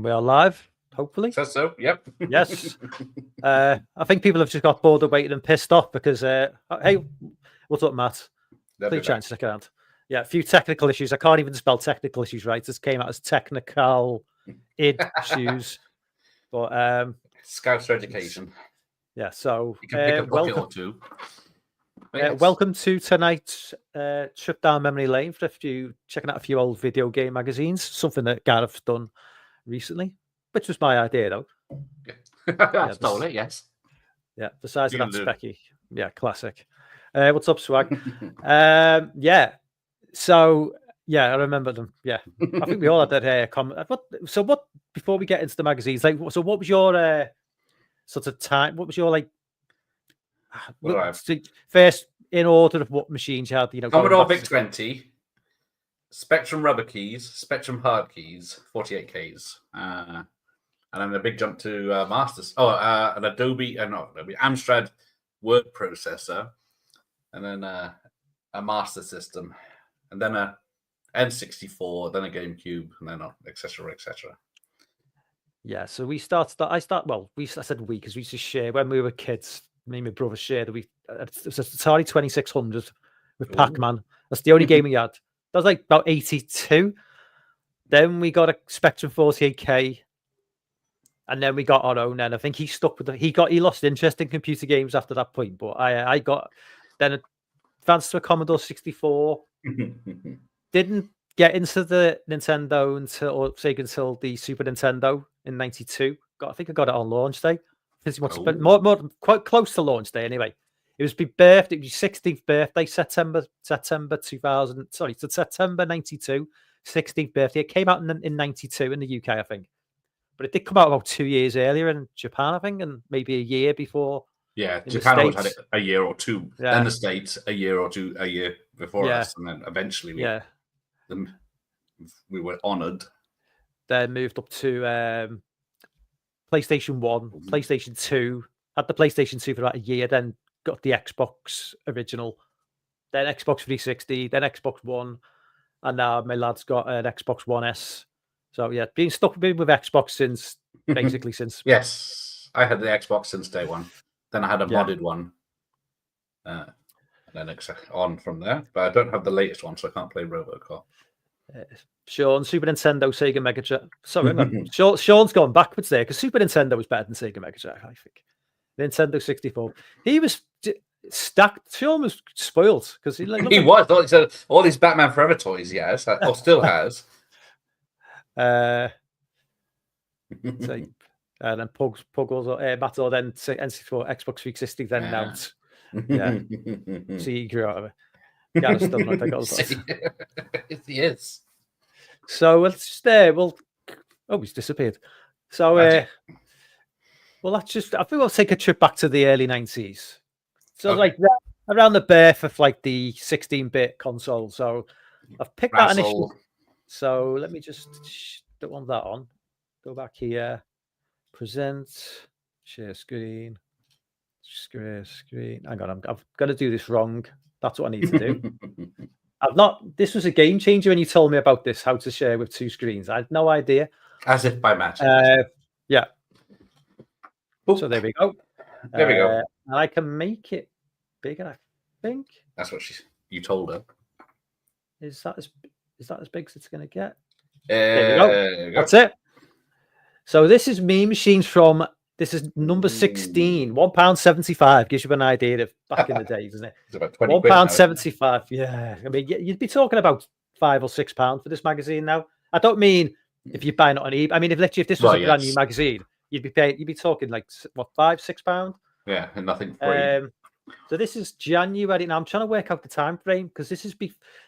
And we are live, hopefully. Says so, yep. Yes. I think people have just got bored of waiting and pissed off because, hey, what's up, Matt? Please try and stick around. Yeah, a few technical issues. I can't even spell technical issues right. This came out as technical issues. But Scouts for education. Yeah, so you can pick a pocket or two. Yes. Welcome to tonight's trip down memory lane for checking out a few old video game magazines. Something that Gareth's done recently, which was my idea though. I stole it, yes. Yeah, the size of that specky. Yeah, classic. What's up, Swag? Yeah. So yeah, I remember them. Yeah, I think we all had that comment. What before we get into the magazines, like, so what was your sort of time? What was your first in order of what machines you had? You know, Commodore VIC-20, Spectrum rubber keys, Spectrum hard keys, 48Ks, and then a big jump to Masters. An Adobe Amstrad word processor, and then a Master System, and then a N64, then a GameCube, and then etc. etc. Yeah, so I said we because we used to share when we were kids. Me and my brother shared that it was a Atari 2600 with Pac-Man. That's the only game we had. That was like about 82. Then we got a Spectrum 48K, and then we got our own. And I think he stuck with he lost interest in computer games after that point. But I got then advanced to a Commodore 64. Didn't get into the Nintendo until the Super Nintendo in '92. I think I got it on launch day. More quite close to launch day anyway. It was my birthday. It was 16th birthday, September 2000. Sorry, so September '92, 16th birthday. It came out in '92 in the UK, I think, but it did come out about 2 years earlier in Japan, I think, and maybe a year before. Yeah, Japan always had it a year or two. Yeah. Then the States a year before us, and then eventually we were honoured. Then moved up to PlayStation 1, PlayStation 2. Had the PlayStation 2 for about a year, then got the Xbox original, then Xbox 360, then Xbox One, and now my lad's got an Xbox One S. So yeah, been stuck with Xbox since. Yes, I had the Xbox since day one. Then I had a modded one, and then on from there. But I don't have the latest one, so I can't play RoboCop. Sean, Super Nintendo, Sega Mega Drive. Sorry, Sean's gone backwards there because Super Nintendo was better than Sega Mega Drive, I think. Nintendo 64. He was stacked. Sean was spoiled because he was. All these Batman Forever toys he has, or still has. And then Pug also, Matt, or then N64, Xbox 360, then now. Yeah. See, he grew out of it. Gareth's still not think he is. So let's just he's disappeared. So let's just I think we'll take a trip back to the early 90s. So like around the birth of like the 16-bit console. So I've picked that initially. So let me just don't want that on. Go back here. Present. Share screen. Screen. Hang on, I've got to do this wrong. That's what I need to do. This was a game changer when you told me about this, how to share with two screens. I had no idea. As if by magic. Yeah. Oop. So there we go. There we go. And I can make it bigger, I think. That's what you told her. Is that as big as it's going to get? There we go. That's it. So this is Meme Machines from... This is number 16, £1.75. Gives you an idea of back in the days, isn't it? It's about £1.75. Yeah. I mean, you'd be talking about £5 or £6 for this magazine now. I don't mean if you're buying it on eBay. I mean, if this was a brand new magazine, you'd be talking like what, £5, £6? Yeah, and nothing free. So this is January. Now I'm trying to work out the time frame because this is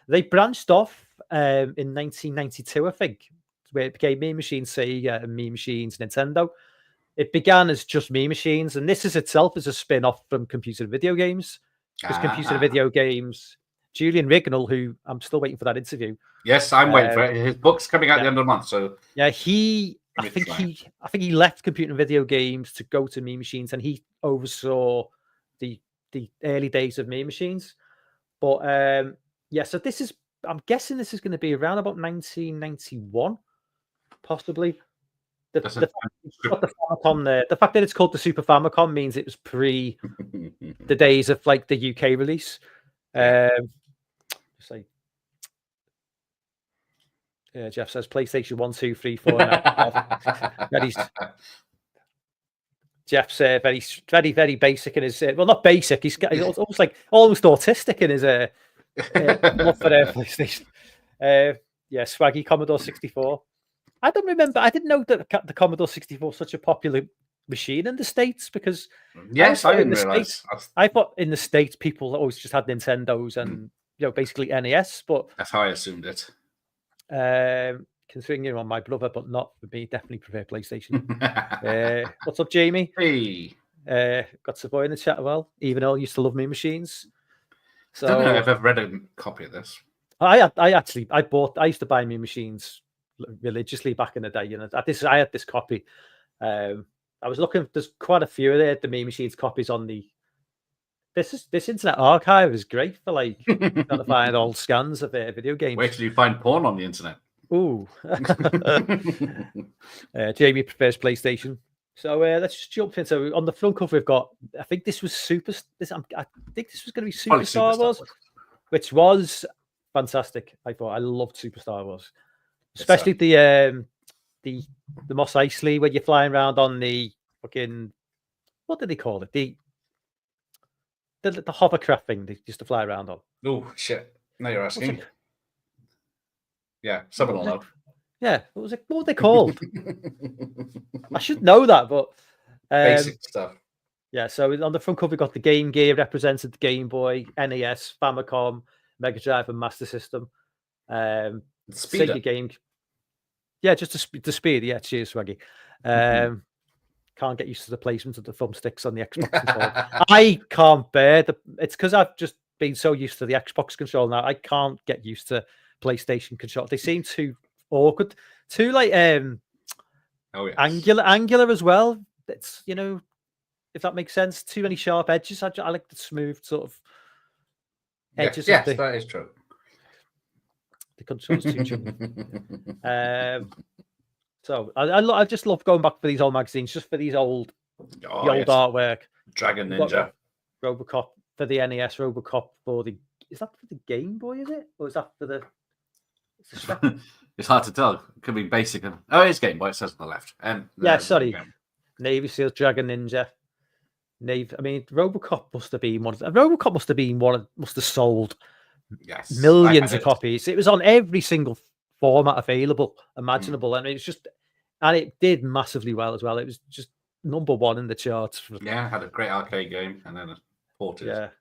they branched off in 1992, I think, where it became Meme Machines Sega and Meme Machines Nintendo. It began as just Meme Machines, and this is itself is a spin-off from Computer and Video Games. Because Computer and Video Games, Julian Rignall, who I'm still waiting for that interview. Yes, I'm waiting for it. His book's coming out at the end of the month, so yeah, I think he left Computer and Video Games to go to Meme Machines, and he oversaw the early days of Meme Machines. But so I'm guessing this is going to be around about 1991, possibly. the fact it's got the Famicom there. The fact that it's called the Super Famicom means it was pre the days of like the UK release. Just like Jeff says, PlayStation 1, 2, 3, 4. Jeff's very, very, very basic in his. Well, not basic. He's almost like almost autistic in his love for PlayStation. Swaggy Commodore 64. I don't remember. I didn't know that the Commodore 64 was such a popular machine in the States because I didn't realize. I thought in the States people always just had Nintendos and basically NES, but that's how I assumed it. Considering my brother, but not for me, definitely prefer PlayStation. What's up, Jamie? Hey, got Savoy in the chat as well. Even though I used to love me machines. So I don't know if I've ever read a copy of this. I used to buy me machines religiously back in the day. I had this copy. I was looking. There's quite a few of the Me Machines copies on the. This Internet Archive is great for like trying to find old scans of video games. Where did you find porn on the internet? Ooh. Jamie prefers PlayStation. So let's just jump in. So on the front cover, we've got. I think this was I think this was going to be Super Star Wars, which was fantastic. I loved Super Star Wars, especially the Mos Eisley where you're flying around on the fucking. What did they call it? The hovercraft thing they used to fly around on. Oh shit! Now you're asking. Yeah, someone will know. Yeah, what were they called? I should know that, but basic stuff. Yeah, so on the front cover, we got the Game Gear represented, the Game Boy, NES, Famicom, Mega Drive, and Master System. Sega Game. Yeah, just the speed. Yeah, cheers, Swaggy. Can't get used to the placement of the thumbsticks on the Xbox controller. I can't bear it's because I've just been so used to the Xbox controller now. I can't get used to PlayStation controller. They seem too awkward, too like angular as well. It's if that makes sense. Too many sharp edges. I like the smooth sort of edges. Yes, that is true. The controls too chunky. So I just love going back for these old magazines, just for these old artwork. Dragon Ninja, RoboCop for the NES, RoboCop for the. Is that for the Game Boy? Is it, or is that for the? It's hard to tell. It could be basic. It's Game Boy. It says on the left. Sorry. Navy Seals, Dragon Ninja, Navy. I mean, RoboCop must have been must have sold millions of copies. It was on every single format available, imaginable, and it's just, and it did massively well as well. It was just #1 in the charts. Had a great arcade game, and then ported to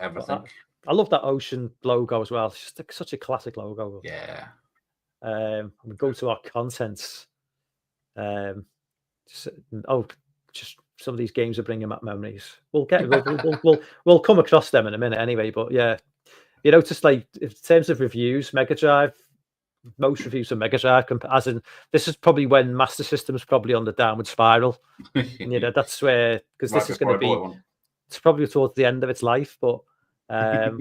everything. I love that ocean logo as well. It's just such a classic logo. Yeah. We go to our contents. Just some of these games are bringing back memories. We'll come across them in a minute anyway. But yeah, just like in terms of reviews, Mega Drive. Most reviews of Mega Drive, as in this is probably when Master System is probably on the downward spiral. That's where, because this is going to be, it's probably towards the end of its life. But and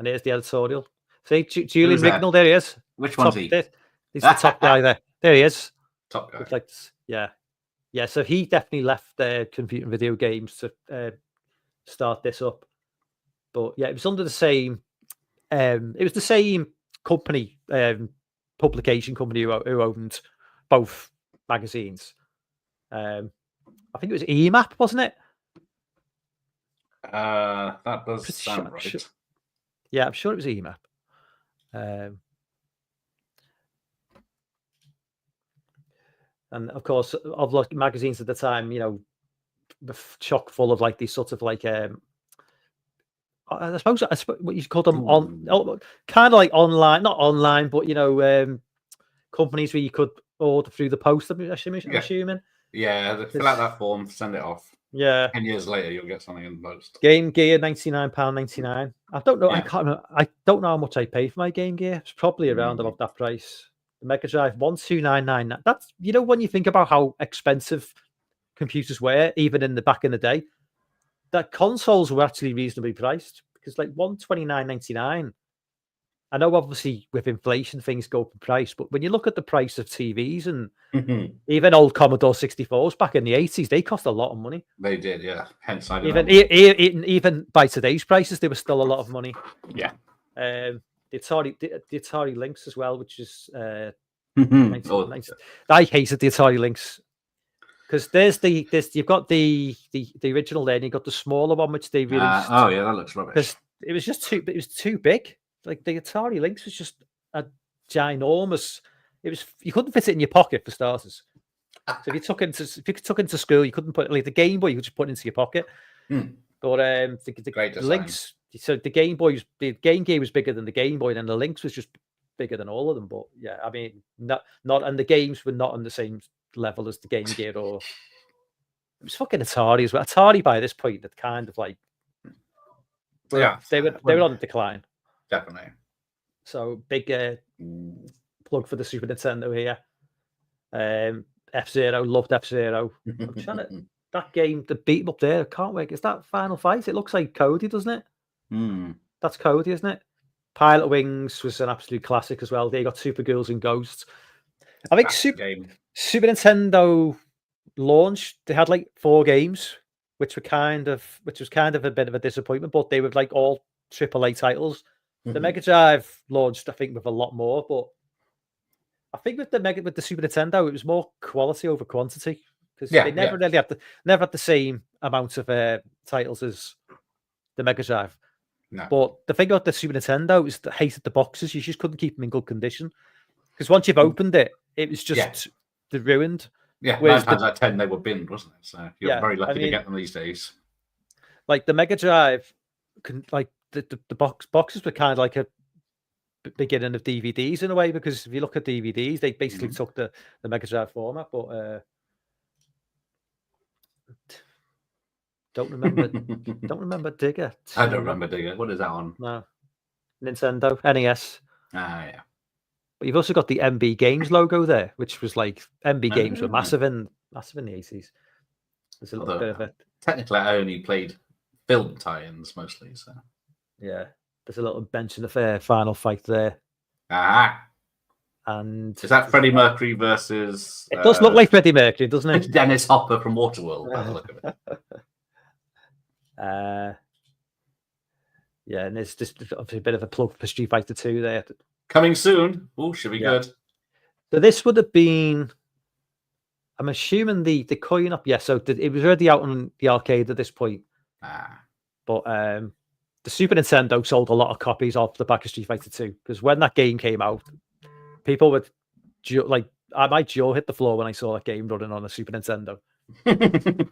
here's the editorial. See, Julian Rignall, there he is. Which one's he? He's the top guy there. There he is. Top guy. Like, yeah. So he definitely left computer and video games to start this up. But yeah, it was under the same. It was the same company, publication company who owned both magazines. I think it was EMAP, wasn't it? That does sound right. Yeah, I'm sure it was EMAP. And of course, of like magazines at the time, chock full of like these sort of like I suppose what you call them kind of like online, not online, but companies where you could order through the post. I'm assuming. Yeah, fill out that form, send it off. Yeah. 10 years later, you'll get something in the post. Game Gear, £99.99. I don't know. Yeah. I can't remember. I don't know how much I paid for my Game Gear. It's probably around about that price. The Mega Drive, 12999. That's when you think about how expensive computers were, even in the back in the day. That consoles were actually reasonably priced because like 129.99 I know obviously with inflation things go up in price, but when you look at the price of TVs and even old Commodore 64s back in the 80s, they cost a lot of money. They did, yeah. Hence, I don't Even know. even by today's prices, they were still a lot of money. Yeah. The Atari Lynx as well, which is Oh, I hated the Atari Lynx because you've got the original there, and you've got the smaller one which they released. oh yeah, that looks rubbish. Because it was too big. Like the Atari Lynx was just a ginormous. You couldn't fit it in your pocket for starters. So if you took into school, you couldn't put like the Game Boy. You could just put it into your pocket. But the Lynx. So the Game Boy the Game Gear was bigger than the Game Boy, and the Lynx was just bigger than all of them. But yeah, I mean, not and the games were not on the same level as the Game Gear, or it was fucking Atari as well. Atari by this point that kind of like they were on the decline. Definitely. So big plug for the Super Nintendo here. F-Zero, loved F-Zero. I'm trying to that game, the beat 'em up there. I can't wait. Is that Final Fight? It looks like Cody, doesn't it? That's Cody, isn't it? Pilot Wings was an absolute classic as well. They got Super Girls and Ghosts. I think Super Nintendo launch, they had like 4 games, which was kind of a bit of a disappointment, but they were like all AAA titles. The Mega Drive launched, I think, with a lot more, but I think with the Super Nintendo, it was more quality over quantity because they never really had the same amount of titles as the Mega Drive. No. But the thing about the Super Nintendo is that hated the boxes. You just couldn't keep them in good condition because once you've opened it, it was just ruined. Yeah, 9 times out of 10 they were binned, wasn't it? So you're very lucky to get them these days. Like the Mega Drive, the boxes were kind of like a beginning of DVDs in a way, because if you look at DVDs, they basically took the Mega Drive format, but don't remember Digger. I don't remember Digger. What is that on? No, Nintendo NES. Yeah. But you've also got the MB Games logo there, which was like MB Games were massive in the 80s. There's a little bit of it. Technically, I only played film tie-ins mostly, so yeah. There's a little mention of Final Fight there. And is that Freddie Mercury versus? It does look like Freddie Mercury, doesn't it? Dennis Hopper from Waterworld. By the look of it. Yeah, and there's just obviously a bit of a plug for Street Fighter 2 there. Coming soon. Oh, should be good. So this would have been, I'm assuming the coin up. Yeah, so it was already out on the arcade at this point. But the Super Nintendo sold a lot of copies off the back of Street Fighter 2 because when that game came out, people would like, my jaw hit the floor when I saw that game running on a Super Nintendo. It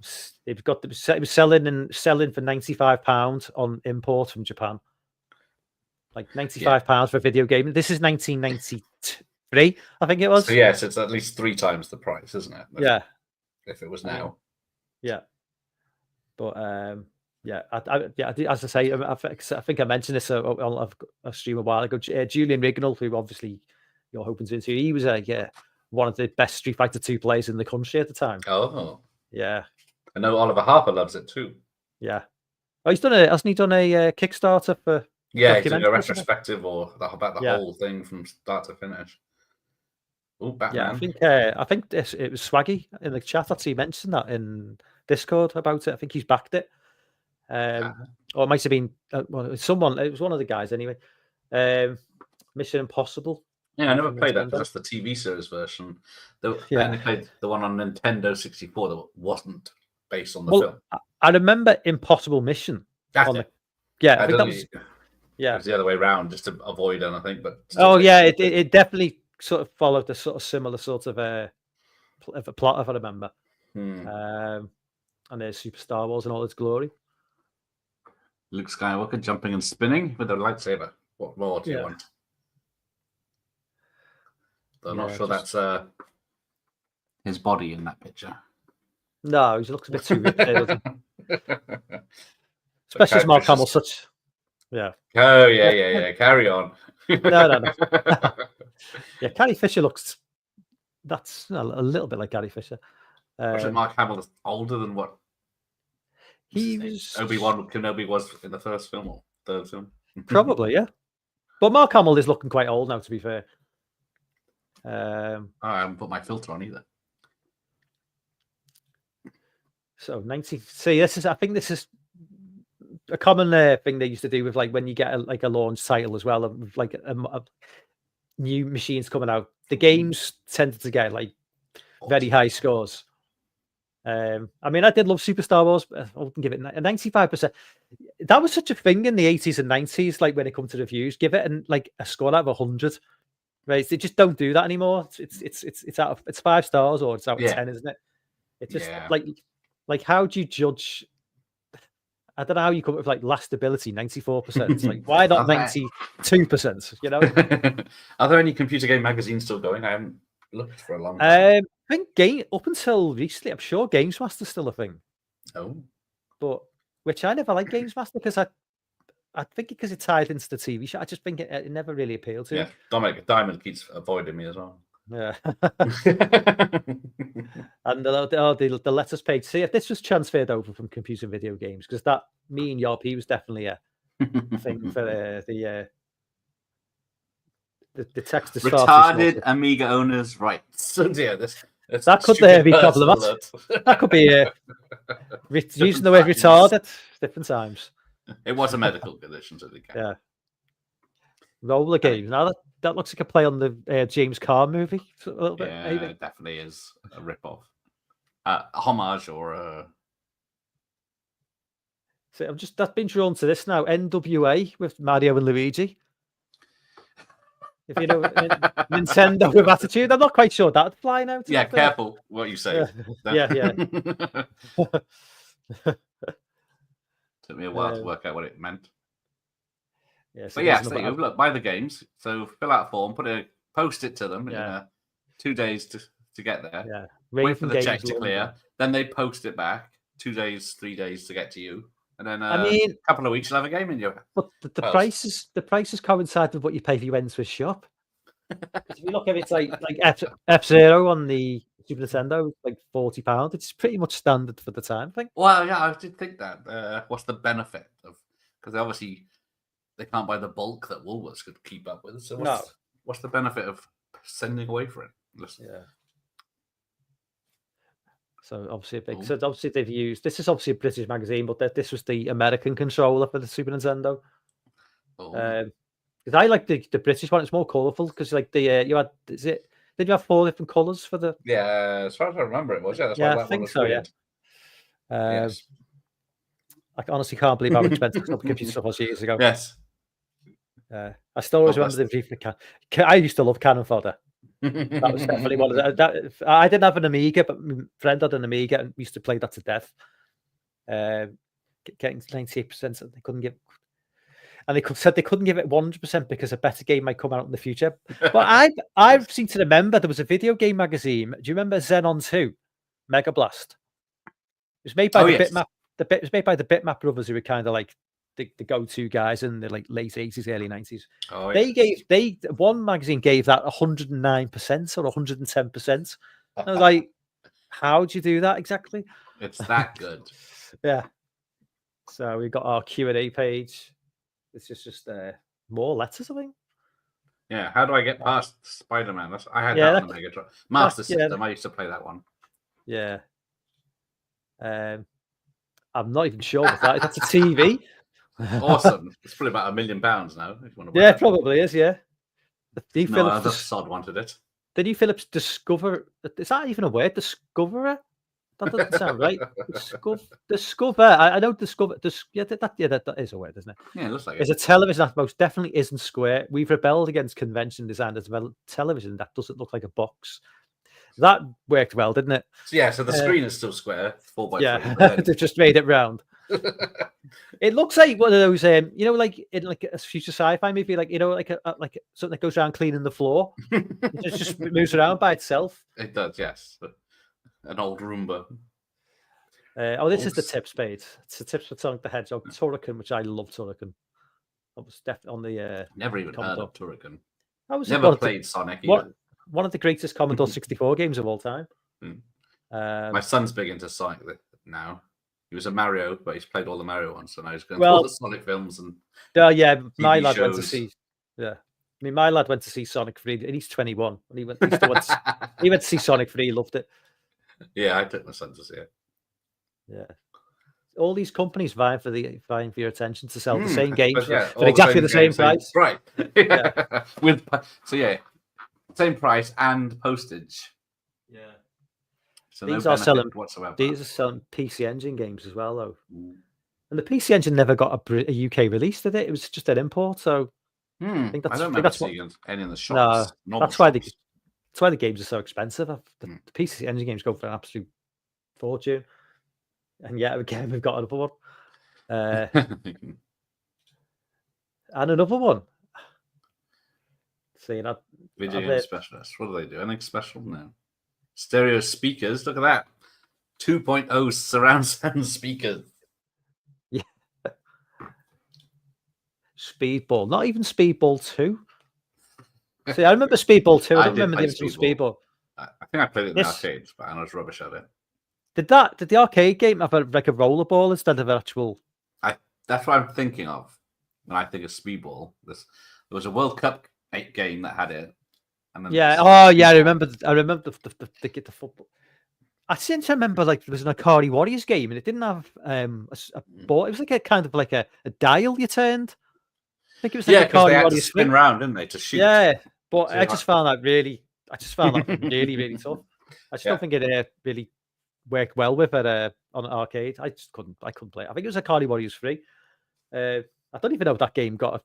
was selling for £95 on import from Japan. Like £95 for a video game. This is 1993, I think it was. So yes, it's at least 3 times the price, isn't it? Yeah. If it was now. Yeah. But as I say, I think I mentioned this on a stream a while ago. Julian Rignall, who obviously you're hoping to interview, he was one of the best Street Fighter 2 players in the country at the time. Oh, yeah. I know Oliver Harper loves it too. Yeah. Oh, hasn't he done a Kickstarter for? Yeah, he's doing a retrospective or about the whole thing from start to finish. Oh, Batman. Yeah, I think it was Swaggy in the chat. He mentioned that in Discord about it. I think he's backed it. Or it might have been someone. It was one of the guys anyway. Mission Impossible. Yeah, I never played that. That's the TV series version. I only played the one on Nintendo 64 that wasn't based on the film. I remember Impossible Mission. That's it. I think that was. Yeah, it was the other way around, just to avoid anything. But it definitely sort of followed the sort of similar sort of a plot, if I remember. And there's Super Star Wars in all its glory. Luke Skywalker jumping and spinning with a lightsaber. What more do you want? I'm not sure that's his body in that picture. No, he looks a bit too ripped there, doesn't he? Especially as Mark Hamill, such. Yeah. Oh, yeah. Carry on. No. Yeah, Carrie Fisher looks. That's a little bit like Carrie Fisher. Wasn't Mark Hamill older than what? He was. Obi-Wan Kenobi was in the first film or third film. Probably, yeah. But Mark Hamill is looking quite old now, to be fair. I haven't put my filter on either. So 90. See, this is. I think this is a common thing they used to do with like when you get a launch title as well, of like a new machines coming out. The games tended to get like very high scores. I mean, I did love Super Star Wars, but I wouldn't give it 95%. That was such a thing in the 80s and 90s, like when it comes to reviews, give it like a score out of 100. Right? They just don't do that anymore. It's 5 stars or it's out of 10, isn't it? It's just like how do you judge? I don't know how you come up with like lastability 94%. It's like why not 92%? You know? Are there any computer game magazines still going? I haven't looked for a long time. I think up until recently, I'm sure Games Master's still a thing. Oh, but which I never liked Games Master because I think because it tied into the TV show. I just think it never really appealed to me. Dominic Diamond keeps avoiding me as well. Yeah. And the letters page. See, if this was transferred over from computer video games, because that me and Yarp, was definitely a thing for the text. Retarded Amiga owners' rights. So yeah, that could be problematic. That could be using the word retarded different times. It was a medical condition, so they can. Yeah. Roller games. Now that looks like a play on the James Carr movie. A little bit, maybe. It definitely is a rip-off. A homage or a... So I've been drawn to this now. NWA with Mario and Luigi. If you know Nintendo with attitude, I'm not quite sure that'd fly now. Yeah, careful what you say. Yeah. Took me a while to work out what it meant. Yeah, but yeah, so look, buy the games. So fill out a form, post it to them in 2 days to get there. Yeah. Wait for the check to clear. Then they post it back 2 days, 3 days to get to you. And then a couple of weeks you'll have a game in your. But the prices coincide with what you pay if you enter a shop. If you look at it, it's like F-Zero on the Super Nintendo, like £40. It's pretty much standard for the time, I think. Well, yeah, I did think that. What's the benefit of? Because obviously they can't buy the bulk that Woolworths could keep up with. So what's the benefit of sending away for it? Yeah. So obviously they've used. This is obviously a British magazine, but this was the American controller for the Super Nintendo. Because I like the British one. It's more colourful because like did you have 4 different colours for the? Yeah, as far as I remember, it was. Yeah, that's why I think so. Weird. Yes. I honestly can't believe how expensive some computer stuff was years ago. Yes. I still always remember the FIFA. I used to love Cannon Fodder. That was definitely one of that. I didn't have an Amiga, but my friend had an Amiga and we used to play that to death. Getting 98%, they couldn't give. And said they couldn't give it 100% because a better game might come out in the future. But I've seem to remember there was a video game magazine. Do you remember Xenon 2, Mega Blast? It was made by Bitmap. It was made by the Bitmap brothers, who were kind of like the go-to guys in the like late 80s, early 90s. One magazine gave that 109% or 110%. I was like, how do you do that exactly? It's that good. Yeah. So we got our Q&A page. It's just more letters, I think. Yeah. How do I get past Spider-Man? I had that on the Mega Drive. Master System. I used to play that one. Yeah. I'm not even sure what that is. That's a TV. Awesome. It's probably about £1 million now. If you want to it probably is. Yeah. The Sod wanted it. The new Philips Discover. Is that even a word? Discoverer? That doesn't sound right. Discover. I know Discover. That is a word, isn't it? Yeah, it looks like it's a television that most definitely isn't square. We've rebelled against convention design as well. Television that doesn't look like a box. That worked well, didn't it? So the screen is still square, 4x3. Yeah, they've just made it round. It looks like one of those, like in like a future sci-fi movie, like like something that goes around cleaning the floor. It just moves around by itself. It does, yes. An old Roomba. This is the tips page. It's the tips for Sonic the Hedgehog, Turrican, which I love. Turrican. I was definitely on the. Never even heard of Turrican. Never played Sonic either. One of the greatest Commodore 64 games of all time. My son's big into Sonic now. He was a Mario, but he's played all the Mario ones, so now he's going to all the Sonic films and my lad went to see Yeah. I mean, my lad went to see Sonic 3, and he's 21, and he went to see Sonic 3, he loved it. Yeah, I took my son to see it. Yeah. All these companies vying for your attention to sell the same games But for exactly the same price. Right. Yeah. Same price and postage. Yeah. So These no are benefit selling whatsoever. These are selling PC Engine games as well, though. And the PC Engine never got a UK release, did it? It was just an import. So I think I don't think remember that's what. seeing any in the No, shops. Normal that's why shops. the games are so expensive. The PC Engine games go for an absolute fortune. And yet again, we've got another one. And another one. See that Video game specialist. What do they do? Anything special? No. Stereo speakers. Look at that. 2.0 surround sound speakers. Yeah. Speedball. Not even Speedball 2. See, I remember Speedball 2. I don't remember the original Speedball. I think I played it in the arcades, but I was rubbish at it. Did the arcade game have a rollerball instead of an actual? That's what I'm thinking of when I think of Speedball. There was a World Cup game that had it. And then I remember the football. I seem to remember there was an Akari Warriors game and it didn't have a ball. It was like a kind of like a dial you turned. I think it was like because they had to spin round, didn't they, to shoot? Yeah, but I just found that really really tough. I just don't think it really worked well with it on an arcade. I couldn't play it. I think it was Akari Warriors 3. I don't even know if that game got a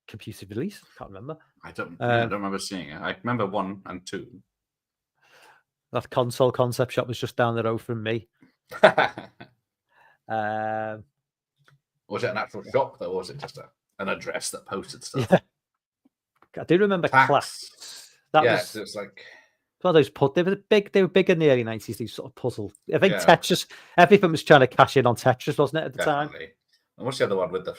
computer release. Can't remember. I don't remember seeing it. I remember 1 and 2. That console concept shop was just down the road from me. Was it an actual shop though, or was it just an address that posted stuff? Yeah. I do remember Class. It was like one of those they were big in the early 90s, these sort of puzzle. I think Tetris, everything was trying to cash in on Tetris, wasn't it, at the time? And what's the other one with the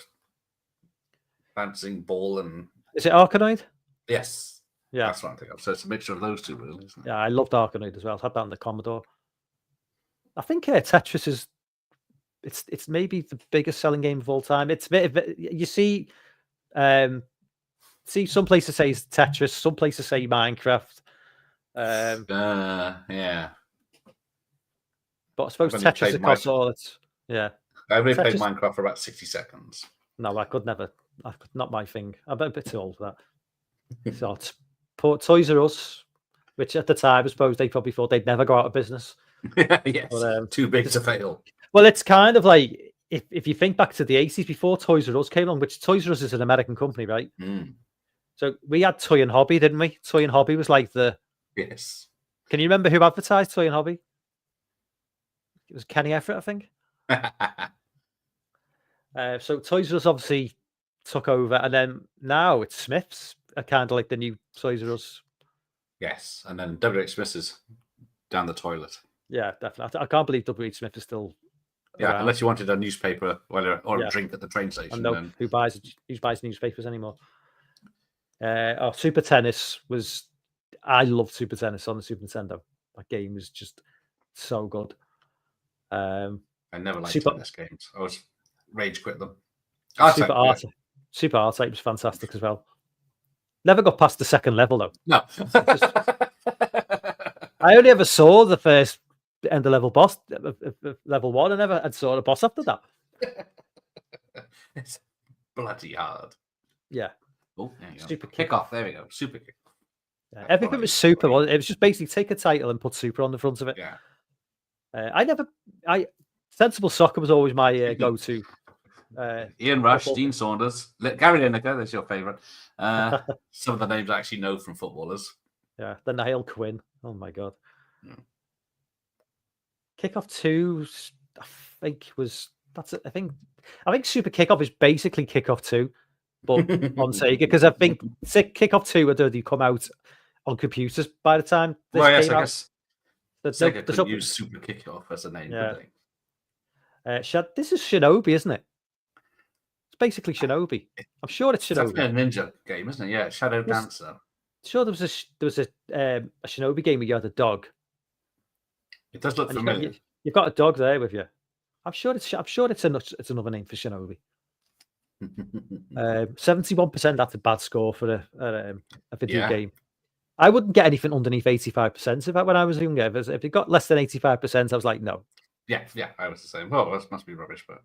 bouncing ball and is it Arkanoid? Yes. Yeah. That's what I'm thinking of. So it's a mixture of those two, really, isn't it? Yeah, I loved Arkanoid as well. I had that on the Commodore. I think Tetris is it's maybe the biggest selling game of all time. It's you see some places say it's Tetris, some places say Minecraft. Yeah. But I suppose Tetris across all it's I only played Minecraft for about 60 seconds. No, I could never. Not my thing. I'm a bit too old for that. So Toys R Us, which at the time I suppose they probably thought they'd never go out of business. Yes, but, too big to fail. Well, it's kind of like if you think back to the 80s before Toys R Us came along, which Toys R Us is an American company, right? So we had Toy and Hobby, didn't we? Toy and Hobby was like the... Yes. Can you remember who advertised Toy and Hobby? It was Kenny Everett, I think. So Toys R Us obviously took over, and then now it's Smiths are kind of like the new Toys R Us. Yes, and then WH Smith is down the toilet. Yeah, definitely. I can't believe WH Smith is still. Yeah, around. Unless you wanted a newspaper or a drink at the train station. And who buys newspapers anymore? Super Tennis was. I loved Super Tennis on the Super Nintendo. That game was just so good. I never liked tennis games. I was rage quit them. Super R-Type was fantastic as well. Never got past the second level though. No. I only ever saw the first end of level boss, level 1. I never had saw the boss after that. It's bloody hard. Yeah. Oh, there you go. Super kickoff. There we go. Super kick. Yeah, everything was super. It was just basically take a title and put super on the front of it. Yeah. Sensible Soccer was always my go-to. Ian Rush, Dean Saunders, Gary Lineker, that's your favourite. Some of the names I actually know from footballers. Yeah, the Niall Quinn. Oh my god. Kickoff 2, I think I think Super Kickoff is basically Kickoff 2, but on Sega, because I think Kickoff 2 had already come out on computers by the time this came out. I guess Sega could use Super Kickoff as a name, could they? This is Shinobi, isn't it? It's basically Shinobi. I'm sure it's Shinobi. It's a ninja game, isn't it? Yeah, Shadow Dancer. Sure, there was a Shinobi game where you had a dog. It does look familiar. You've got a dog there with you. I'm sure it's another name for Shinobi. 71%, that's a bad score for a video Yeah. game. I wouldn't get anything underneath 85% of that when I was younger. If it got less than 85%, I was like, no. Yeah, I was the same. Well, this must be rubbish, but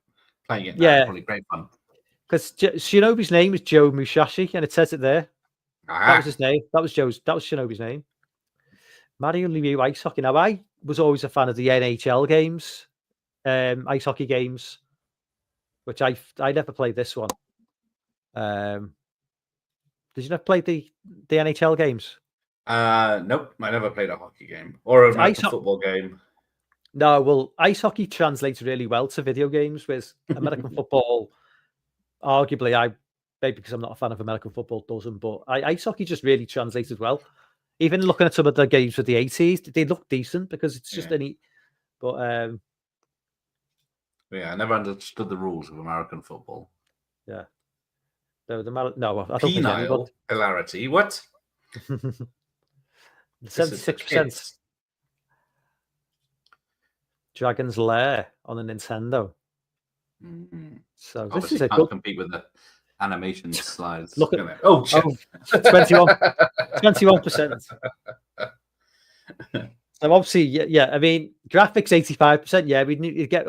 playing it now Yeah. is probably great fun. Because Shinobi's name is Joe Musashi, and it says it there. That was his name. That was Shinobi's name. Mario Lemieux ice hockey. Now, I was always a fan of the NHL games, ice hockey games, which I never played this one. Did you never play the NHL games? Nope, I never played a hockey game or an American football game. No, well, ice hockey translates really well to video games, whereas American football, arguably, maybe because I'm not a fan of American football, doesn't, but ice hockey just really translated well. Even looking at some of the games of the 80s, they look decent because it's just any. But yeah, I never understood the rules of American football. Yeah, no, I don't think anybody. Hilarity. What? 76%. Dragon's Lair on a Nintendo. Mm-hmm. So obviously this is a can't good compete with the animation slides. Look at 21%. So obviously, yeah. I mean, graphics 85%. Yeah, I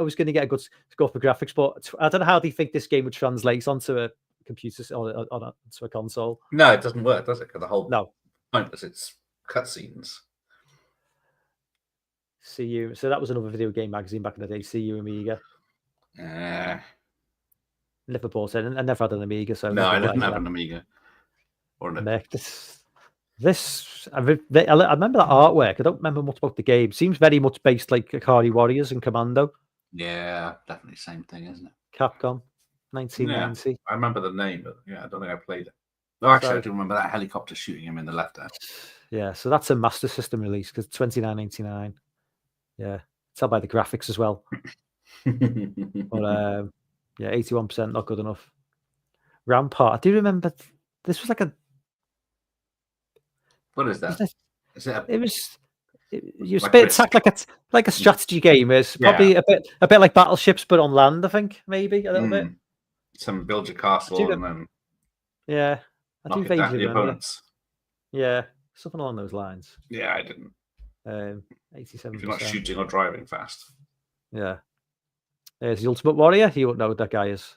was going to get a good score for graphics, but I don't know how they think this game would translate onto a computer onto a console. No, it doesn't work, does it? Because the whole point is it's cutscenes. CU. So that was another video game magazine back in the day. CU Amiga. Liverpool said, I never had an Amiga, so no, I didn't have an Amiga. Or this I remember that artwork. I don't remember much about the game. Seems very much based like Akari Warriors and Commando. Yeah, definitely same thing, isn't it? Capcom, 1990. Yeah, I remember the name, but yeah, I don't think I played it. Oh, actually, I do remember that helicopter shooting him in the left hand. Yeah, so that's a Master System release because $29.99. Yeah, tell by the graphics as well. But yeah, 81%, not good enough. Rampart. I do remember this was like a. What is that? It was. You attack like a strategy game. It's probably a bit like Battleships, but on land. I think maybe a little bit. Some build your castle and then. Yeah, I do vaguely remember. Opponents. Yeah, something along those lines. Yeah, I didn't. 87%. If you're not shooting or driving fast. Yeah. There's the Ultimate Warrior. You won't know what that guy is.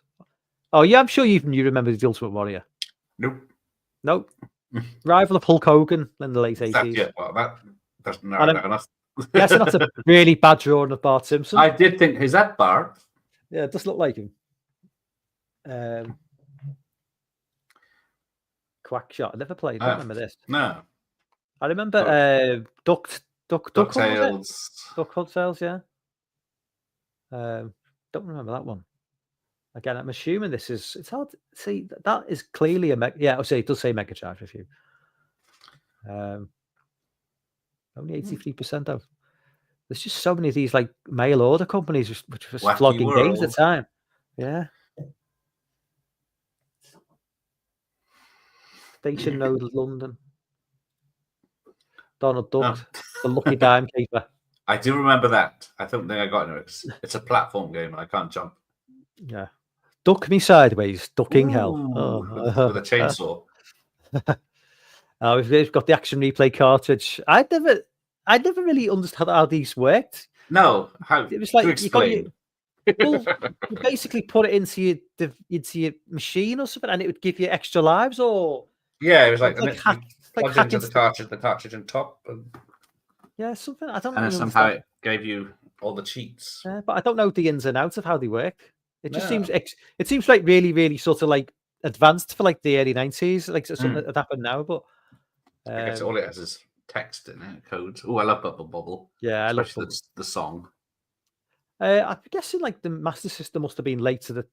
Oh yeah, I'm sure you remember the Ultimate Warrior. Nope. Rival of Hulk Hogan in the late 80s. Yeah, well, that doesn't narrow that enough. Yes, that's a really bad drawing of Bart Simpson. I did think, is that Bart? Yeah, it does look like him. Quackshot. I never played. I don't remember this. No. I remember DuckTales. DuckTales, yeah. Don't remember that one. Again, I'm assuming this is. It's hard to see. That is clearly a I'll say it does say Mega Charge Review. Only 83% though. There's just so many of these like mail order companies which was flogging games at the time. Yeah. Station Node London. Donald Duck, the Lucky Dime Keeper. I do remember that. I don't think I got it. It's a platform game and I can't jump. Yeah. Duck me sideways, ducking hell. With a chainsaw. We've got the action replay cartridge. I never really understood how these worked. No, how it was like you basically put it into your machine or something, and it would give you extra lives. Or it was like hack into the cartridge and top, and something. I don't know. And somehow it gave you all the cheats. Yeah, but I don't know the ins and outs of how they work. It just seems like really, really sort of like advanced for like the early 90s, like something that happened now. But I guess all it has is text in it, codes. Oh, I love Bubble Bobble. Yeah, I love the song. I'm guessing like the Master System must have been late to the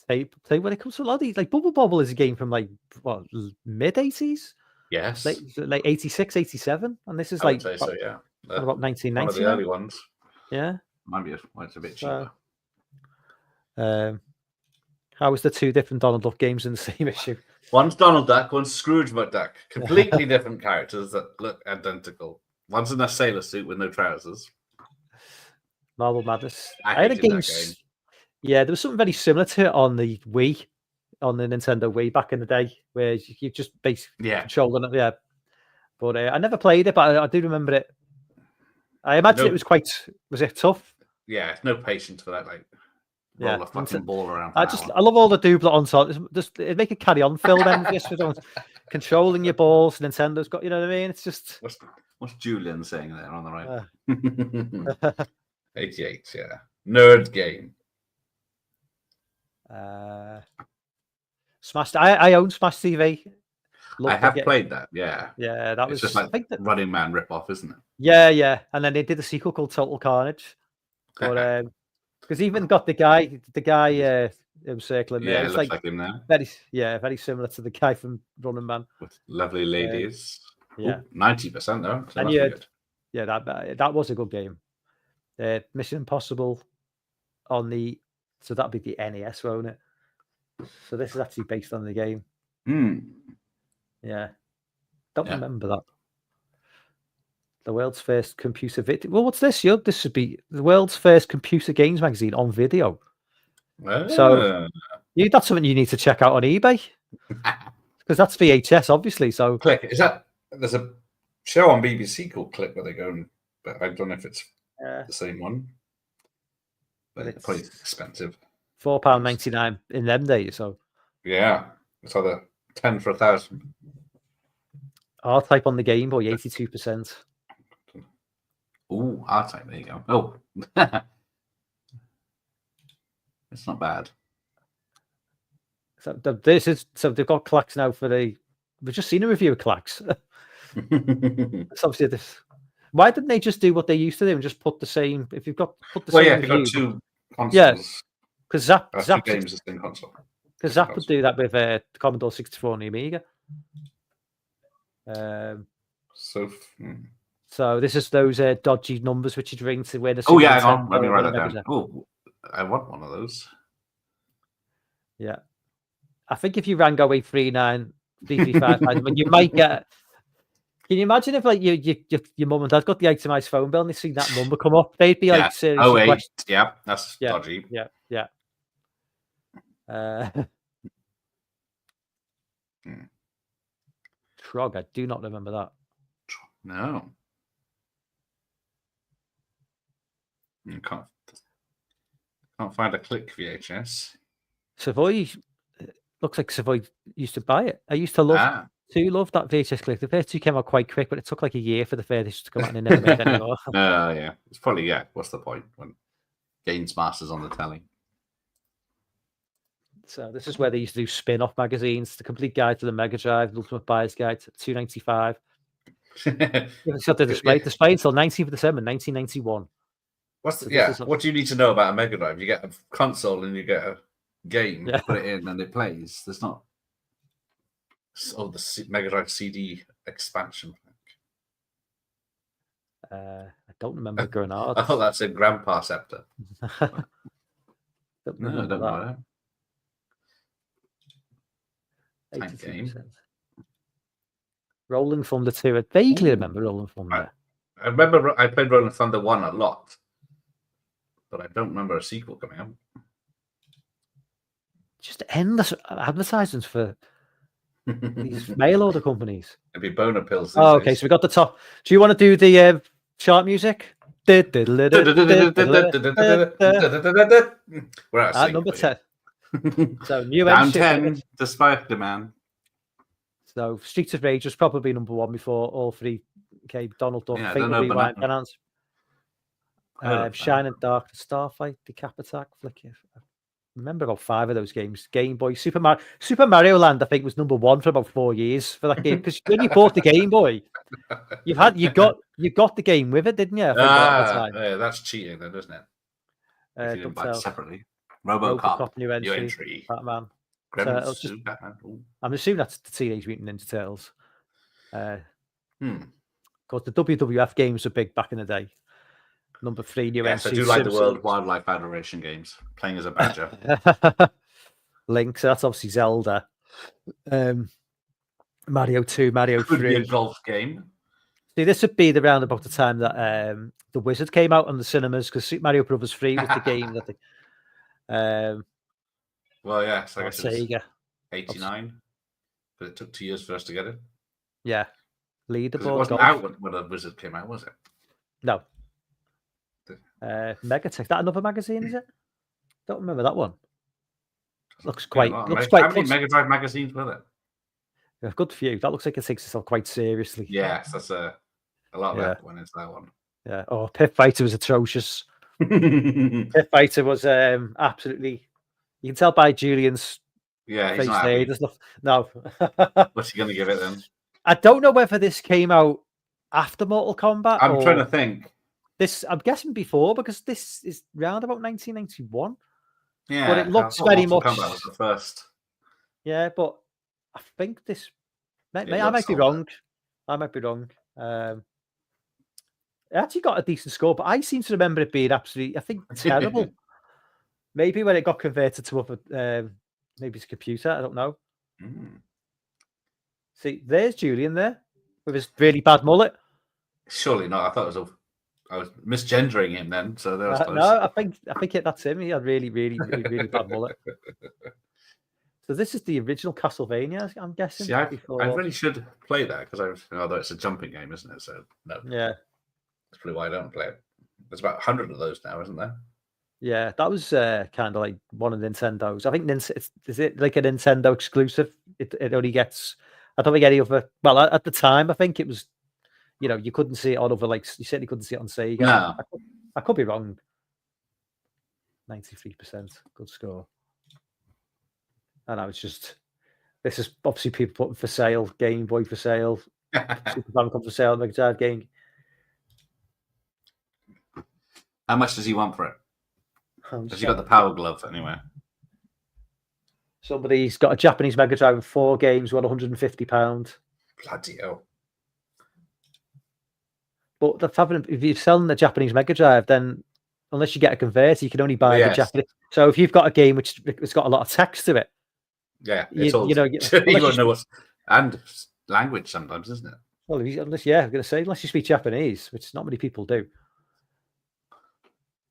tape when it comes to a lot of these. Like Bubble Bobble is a game from like what, mid 80s? Yes, like 86, 87, and this is I would say so. Yeah, about 1990. One of the early ones. Yeah, might be it's a bit cheaper. How was the two different Donald Duck games in the same issue? One's Donald Duck, one's Scrooge McDuck. Completely different characters that look identical. One's in a sailor suit with no trousers. Marble Madness. I had a game. Yeah, there was something very similar to it on the Wii. on the Nintendo Wii back in the day, where you just basically controlling it. Yeah, but I never played it, but I do remember it. I imagine it was quite. Was it tough? Yeah, no patience for that. Like, roll a fucking ball around. I love all the dooblet on top. Just make a carry on film then with this. Controlling your balls. Nintendo's got, you know what I mean? It's just. What's Julian saying there on the right? 88, yeah. Nerd game. Smash. I own Smash TV. I have played that, yeah. Yeah, that was just like Running Man ripoff, isn't it? Yeah. And then they did a sequel called Total Carnage. But because even got the guy who was circling there. Yeah, it looks like him now. Very similar to the guy from Running Man. With lovely ladies. Yeah. 90% though. So and that was a good game. Mission Impossible so that'd be the NES, won't it? So this is actually based on the game. Yeah. Don't remember that. The world's first computer video. Well, what's this? This should be the world's first computer games magazine on video. So that's something you need to check out on eBay. Because that's VHS, obviously. So Click. There's a show on BBC called Click where they go but I don't know if it's the same one. But it's probably expensive. £4.99 in them days. So yeah. It's either 10 for 1,000. R-Type on the Game Boy, 82%. Ooh, R-Type, there you go. Oh. It's not bad. So they've got Clacks now we've just seen a review of Clacks. It's obviously this. Why didn't they just do what they used to do and just put the same? If you've got you've got two consoles. Because Zap games the same console. Because Zap would do that with the Commodore 64 and the Amiga. So this is those dodgy numbers which you'd ring to win. Oh yeah, hang on. Let me write that down. Oh, I want one of those. Yeah, I think if you rang 0839-3355, you might get. Can you imagine if like your mum and dad got the itemized phone bill and they seen that number come up? They'd be like, seriously. 08, yeah, that's dodgy. Yeah. Trog, I do not remember that. No. You can't find a Click VHS. Savoy looks like Savoy used to buy it. I used to love that VHS Click. The first two came out quite quick, but it took like a year for the furthest to come out and they never made any more. Yeah. It's probably what's the point when Games Masters on the telly? So this is where they used to do spin-off magazines, The Complete Guide to the Mega Drive, The Ultimate Buyer's Guide, $2.95. It's got the display until 19th of December, 1991. What do you need to know about a Mega Drive? You get a console and you get a game, put it in and it plays. There's not. Oh, the Mega Drive CD expansion pack. I don't remember Grenade. I thought that's in Grandpa Scepter. No, I don't know that. Tank game. Rolling Thunder 2. I vaguely remember Rolling Thunder. I remember I played Rolling Thunder 1 a lot, but I don't remember a sequel coming out. Just endless advertisements for these mail order companies. It'd be boner pills. Oh, okay. So we got the top. Do you want to do the chart music? We're at number 10. So new down 10 to Spider-Man. So Streets of Rage was probably number 1 before all three. Okay, Donald Duck, Fatal Rewind, Enhance, Shine and Dark, Starfight, Decap Attack, Flicker. I remember about 5 of those games. Game Boy, Super Mario Land, I think, was number 1 for about 4 years for that game. Because when you bought the Game Boy, you got the game with it, didn't you? Yeah, that's cheating, then, isn't it? If you didn't buy it separately. RoboCop, new entry, Batman. I'm assuming that's the Teenage Mutant Ninja Turtles. Because the WWF games were big back in the day. Number 3, new entry. I do like the World Wildlife Federation games. Playing as a badger. Link, so that's obviously Zelda. Mario 2, Mario 3. Could be a golf game. See, this would be around about the time that The Wizard came out on the cinemas, because Super Mario Brothers 3 was the game that they... well, yeah, so I guess Sega. 89, but it took 2 years for us to get it. Yeah. Because it Leaderboard wasn't golf. out when the Wizard came out, was it? No. Megatech. That another magazine, is it? Don't remember that one. Looks quite. How Looks many quite. Mega Drive magazines were there? A good few. That looks like it takes itself quite seriously. Yes, that's a lot of Yeah. effort when it's that one. Yeah. Oh, Pit Fighter was atrocious. Pit Fighter was absolutely. You can tell by Julian's Yeah, he's face not there. happy. There's no. What's he going to give it then? I don't know whether this came out after Mortal Kombat. I'm or trying to think. This, I'm guessing before, because this is round about 1991. Yeah, but it looks very much. Kombat was the first. Yeah, but I think this. I might be older. wrong. I might be wrong. It actually got a decent score, but I seem to remember it being absolutely, I think, terrible. Maybe when it got converted to other, maybe it's a computer. I don't know. See, there's Julian there with his really bad mullet. Surely not. I thought I was misgendering him then. So that was close. No, I think that's him. He had really bad mullet. So this is the original Castlevania, I'm guessing. See, I really should play that because although it's a jumping game, isn't it? So no. Yeah. That's probably why I don't play it. There's about 100 of those now, isn't there? Yeah, that was kind of like one of Nintendo's. I think is it like a Nintendo exclusive? It only gets. I don't think any other. Well, at the time, I think it was. You couldn't see it on other, like, you certainly couldn't see it on Sega. No. I could be wrong. 93%, good score. And I was just. This is obviously people putting for sale, Game Boy for sale, Super Famicom for sale, Mega Drive game. How much does he want for it? Has he got the Power Glove anyway? Somebody's got a Japanese Mega Drive with 4 games, worth £150. Bloody hell. But if you're selling the Japanese Mega Drive, then unless you get a converter, you can only buy the Japanese. So if you've got a game which has got a lot of text to it, it's all you won't know what, and language sometimes, isn't it? Well, I'm going to say unless you speak Japanese, which not many people do.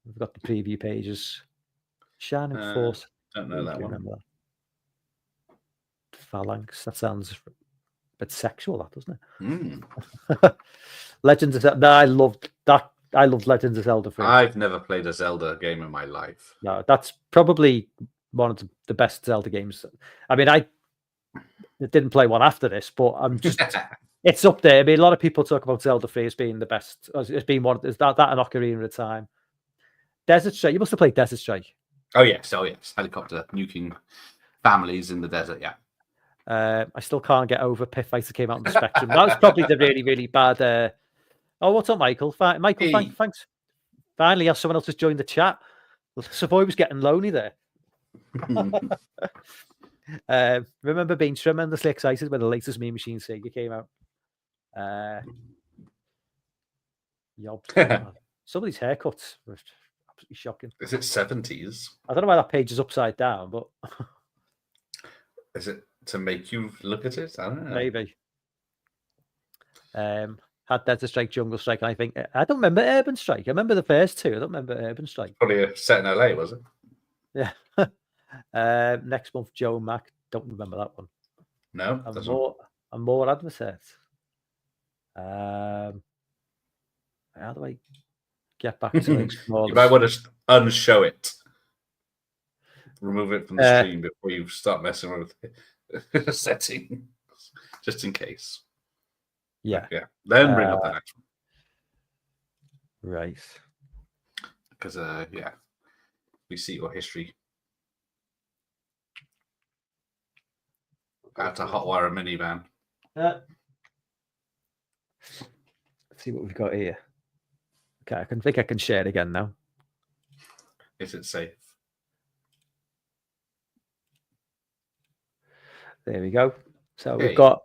We've got the preview pages. Shining Force. Don't know that one. That. Phalanx. That sounds a bit sexual, that doesn't it? Legends of Zelda. No, I loved that. I loved Legends of Zelda. I've never played a Zelda game in my life. No, that's probably one of the best Zelda games. I mean, I didn't play one after this, but I'm just. It's up there. I mean, a lot of people talk about Zelda 3 as being the best. As being one. Is that and Ocarina of Time. Desert Strike. You must have played Desert Strike. Oh yes. Helicopter nuking families in the desert. Yeah. I still can't get over Pit Fighter came out on the Spectrum. That was probably the really bad. What's up, Michael? Michael, hey. Thanks. Finally, someone else has joined the chat. Savoy was getting lonely there. Remember being tremendously excited when the latest Mean Machine Sega came out. Some of these haircuts were absolutely shocking. Is it 70s? I don't know why that page is upside down, but is it to make you look at it? I don't know. Maybe. Had Desert Strike, Jungle Strike, and I think I don't remember Urban Strike. I remember the first two. I don't remember Urban Strike. Probably set in LA, was it? Yeah. Next month, Joe and Mac. Don't remember that one. No. And more adverts. How do I get back to like small? You might want to unshow it. Remove it from the stream before you start messing with the settings, just in case. Yeah. Then bring up the next one. Right. Because we see your history. How to hotwire a minivan. Let's see what we've got here. Okay, I think I can share it again now. Is it safe? There we go. So we've got.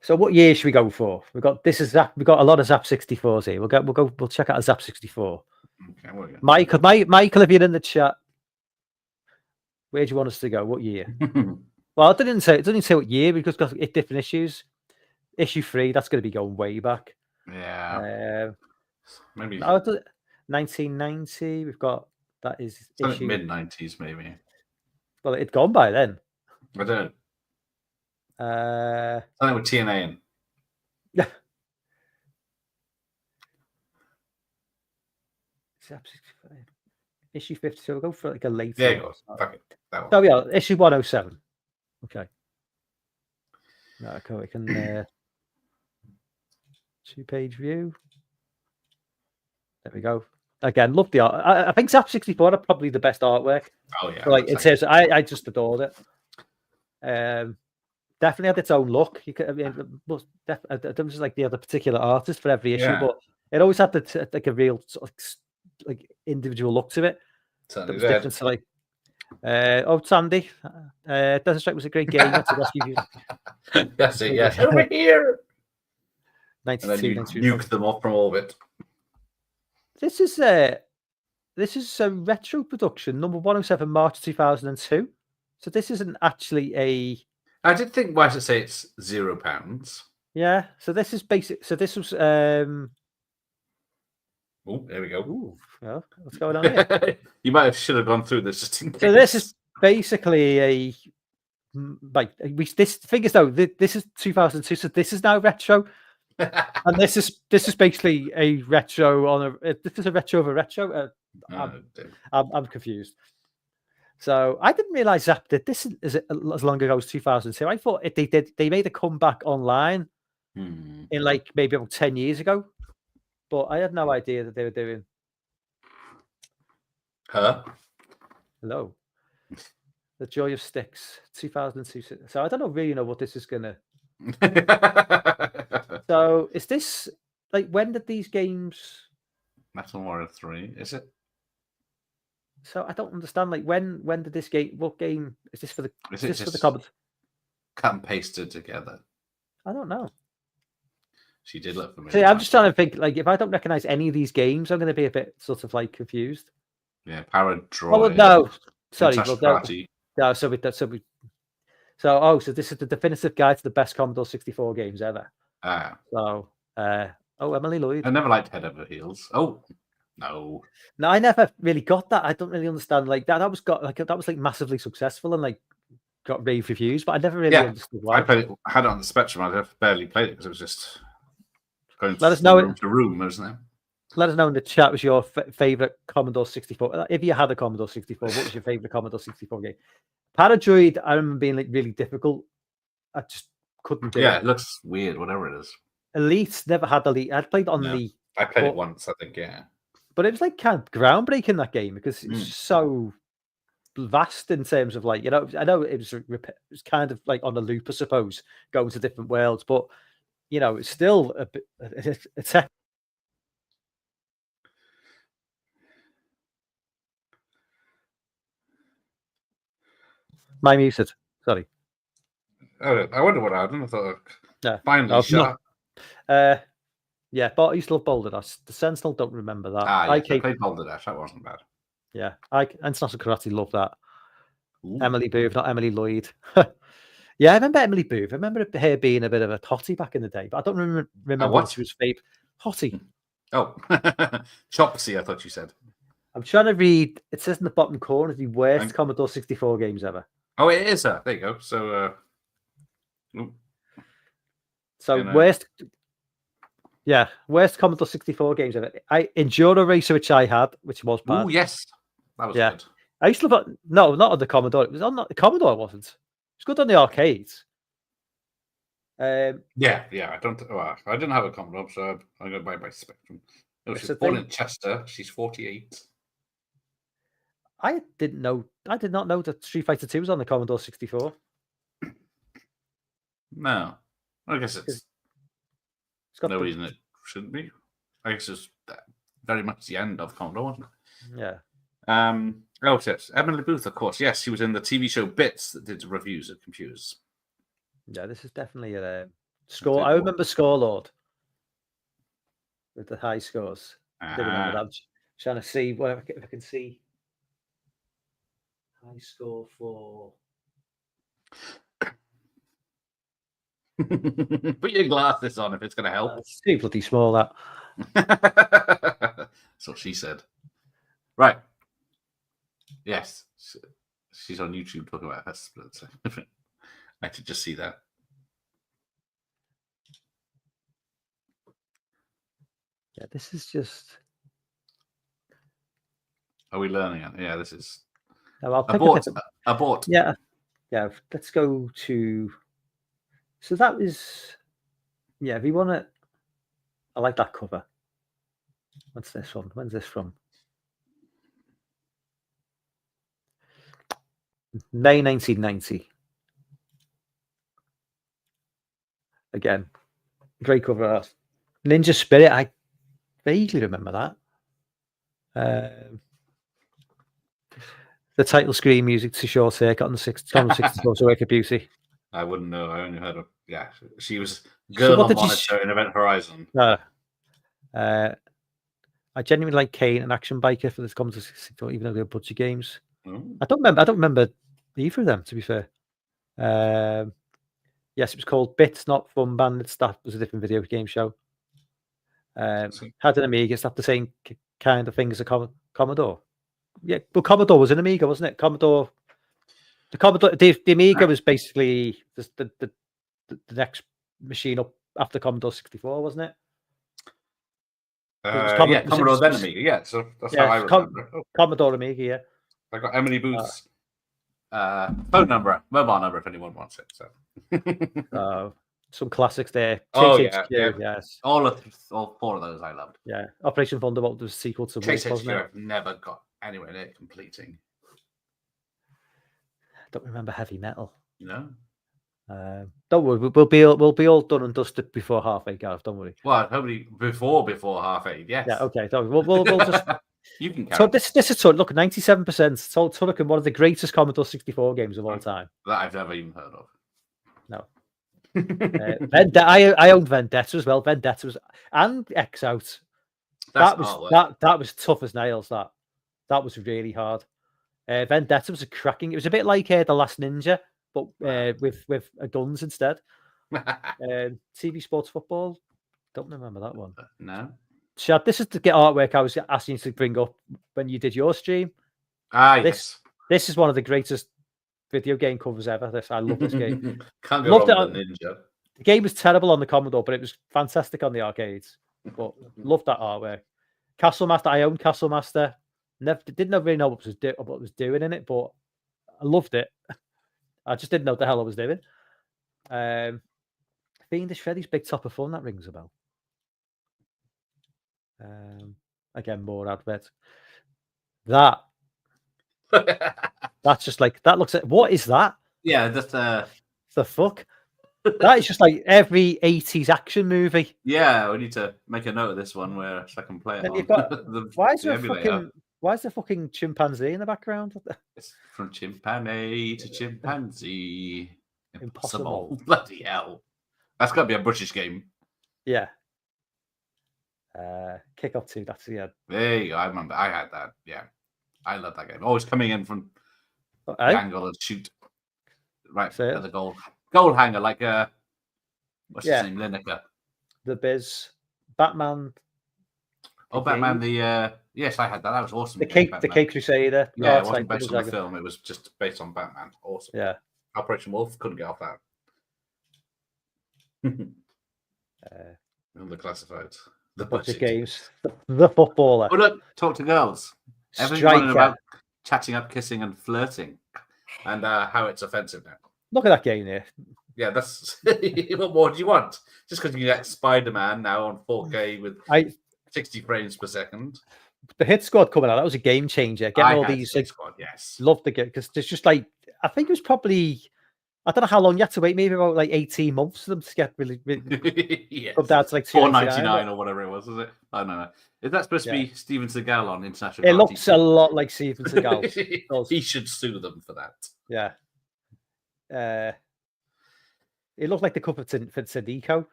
So what year should we go for? We've got a lot of Zap 64s here. We'll check out a Zap 64. Okay, Michael, if you're in the chat, where do you want us to go? What year? Well, it doesn't say what year because it's got different issues. Issue 3, that's going to be going way back. Yeah. Maybe 1990. We've got that is issue mid-90s, maybe. Well, it'd gone by then. I don't. Something with TNA in. Yeah. Issue 52. We'll go for like a later. There you go. Fuck it. That one. Oh yeah, issue 107. Okay. No, okay, we can 2-page view. There we go. Again, love the art. I think Zap 64 are probably the best artwork. Oh yeah. Like it says, I just adored it. Definitely had its own look. You could, I mean, it was like the other particular artist for every issue, but it always had like a real sort of like individual look to it. That was different to like. Sandy. Desert Strike was a great game. That's a rescue view. That's it. Yes, over here. 92, and then you 92. nuke them off from orbit. This is a retro production, number 107, March 2002. So this isn't actually a. I did think, why does it say it's £0? Yeah. So this is basic. So this was. Oh, there we go. Ooh, well, what's going on here? You should have gone through this just in case. So this is basically a. Like this thing is though, this is 2002, so this is now retro. And this is basically a retro on a. This is a retro of a retro. I'm confused. So I didn't realize Zap did this as long ago as 2002. I thought they made a comeback online in like maybe about 10 years ago, but I had no idea that they were doing. Hello, The Joy of Sticks, 2002. So I don't really know what this is gonna. So is this like, when did these games? Metal Warrior 3, is it? So I don't understand. Like when did this game? What game is this for the? Is this it for the comments? Cut and pasted together? I don't know. She did look familiar. See, I'm just trying to think. Like if I don't recognize any of these games, I'm going to be a bit sort of like confused. Yeah, Paradroid. Oh no, sorry. No, so this is the definitive guide to the best Commodore 64 games ever. So, Emily Lloyd. I never liked Head Over Heels. Oh no, I never really got that. I don't really understand. Like that was massively successful and like got rave reviews, but I never really understood why. I had it on the Spectrum. I barely played it because it was just going from room to room, wasn't it? Let us know in the chat was your favorite Commodore 64. If you had a Commodore 64, what was your favorite Commodore 64 game? Paradroid, I remember being like really difficult. I just couldn't do it. Yeah, it looks weird, whatever it is. Elite, never had Elite. I'd played on the. I played it once, I think, yeah. But it was like kind of groundbreaking, that game, because it's so vast in terms of like, I know it was kind of like on a loop, I suppose, going to different worlds, but it's still a bit. It's my muted. Sorry. Oh, I wonder what happened. I thought finally shot. Yeah, but I used to love Boulder Dash. The Sentinel, don't remember that. I played Boulder Dash. That wasn't bad. Yeah, International Karate, love that. Ooh. Emily Booth, not Emily Lloyd. Yeah, I remember Emily Booth. I remember her being a bit of a hottie back in the day, but I don't remember what she was favorite. Hottie. Oh, Chopsy, I thought you said. I'm trying to read. It says in the bottom corner the worst Commodore 64 games ever. Oh, it is that. There you go. So, worst. Yeah, worst Commodore 64 games ever. Enduro Racer, which I had, which was bad. Oh yes, that was good. I used to love it. No, not on the Commodore. It was on the Commodore. It wasn't. It was good on the arcades. I didn't have a Commodore, so I'm going to buy my Spectrum. No, she's born in Chester. She's 48. I did not know that Street Fighter 2 was on the Commodore 64. No, I guess it's got no reason it shouldn't be. I guess it's very much the end of Commodore, wasn't it? Yeah. Yes, Emily Booth, of course. Yes, she was in the TV show Bits that did reviews of computers. Yeah, this is definitely a score. I remember Scorelord with the high scores. I remember that. I'm trying to see if I can see high score for. Put your glasses on if it's going to help. It's too bloody small, that. That's what she said. Right. Yes. She's on YouTube talking about her split. I could just see that. Yeah, this is just. Are we learning it? Yeah, this is No, I'll pick abort. a Abort. Yeah, yeah. Let's go to. So that is. Yeah, if you want to. I like that cover. What's this one? When's this from? May 1990. Again, great cover art. Ninja Spirit. I vaguely remember that. The title screen music to Short Circuit on the 64 so Wicked Beauty. I wouldn't know. I only heard of. Yeah, she was So girl what on did you monitor in Event Horizon. I genuinely like Kane and Action Biker for this Commodore 64, even though they're budget games. Ooh. I don't remember either of them, to be fair. Yes, it was called Bits Not Fun Bandits. That was a different video game show. Had an Amiga. It's not the same kind of thing as a Commodore. Yeah, but Commodore was an Amiga, wasn't it? Commodore. The Amiga was basically the next machine up after Commodore 64, wasn't it? Yeah, Commodore then Amiga. Yeah, so that's how I remember. Commodore Amiga. Yeah. I got Emily Booth's phone number, mobile number, if anyone wants it. So. Some classics there. Yeah. Yes. All 4 of those I loved. Yeah, Operation Thunderbolt was a sequel to Chase Wolf, wasn't it? I've never got anywhere near completing. Don't remember Heavy Metal. No. Don't worry, we'll be all done and dusted before 8:30, Gareth. Don't worry. Well, hopefully before 8:30. Yes. Yeah. Okay. We'll just. You can. So this is look 97%. Told Turrican, one of the greatest Commodore 64 games of all time. That I've never even heard of. No. I owned Vendetta as well. Vendetta was and X Out. That was tough as nails. That was really hard. Vendetta was cracking. It was a bit like The Last Ninja, but with guns instead. TV Sports Football. Don't remember that one. No. Chad, this is the artwork I was asking you to bring up when you did your stream. Yes. This is one of the greatest video game covers ever. I love this game. Can't go wrong with the Ninja. The game was terrible on the Commodore, but it was fantastic on the arcades. But loved that artwork. Castle Master. I owned Castle Master. Didn't really know what was doing in it, but I loved it. I just didn't know what the hell I was doing. Fiendish Freddy's Big Top of Fun. That rings a bell. Again, more adverts. That's just like that looks at what is that? Yeah, that's the fuck. That is just like every 80s action movie. Yeah, we need to make a note of this one where I can play it. Why is there fucking chimpanzee in the background? It's from chimpanzee to chimpanzee. Impossible. Bloody hell. That's got to be a British game. Yeah. Kick Off 2, that's There you go. I remember. I had that. Yeah. I love that game. Always coming in from the angle and shoot right at the goal hanger, like what's his name? Lineker. The Biz. Batman. Batman, yes, I had that. That was awesome. The Cape Crusader. Yeah, it wasn't based on the film, it was just based on Batman. Awesome. Yeah. Operation Wolf, couldn't get off that. The classifieds. The budget games. The footballer. Oh look, talk to girls. Everyone about chatting up, kissing, and flirting, and how it's offensive now. Look at that game there. Yeah, that's what more do you want? Just because you get Spider-Man now on 4K with 60 frames per second. The Hit Squad coming out, that was a game changer. Getting all these Hit Squad, yes. Loved the game because there's just like I think it was probably I don't know how long you had to wait, maybe about like 18 months for them to get really yes. From down to like $4.99 or whatever it was, is it? I don't know. Is that supposed to be Steven Seagal on International? It looks a lot like Steven Seagal. He should sue them for that. Yeah. It looked like the cover for Sadico.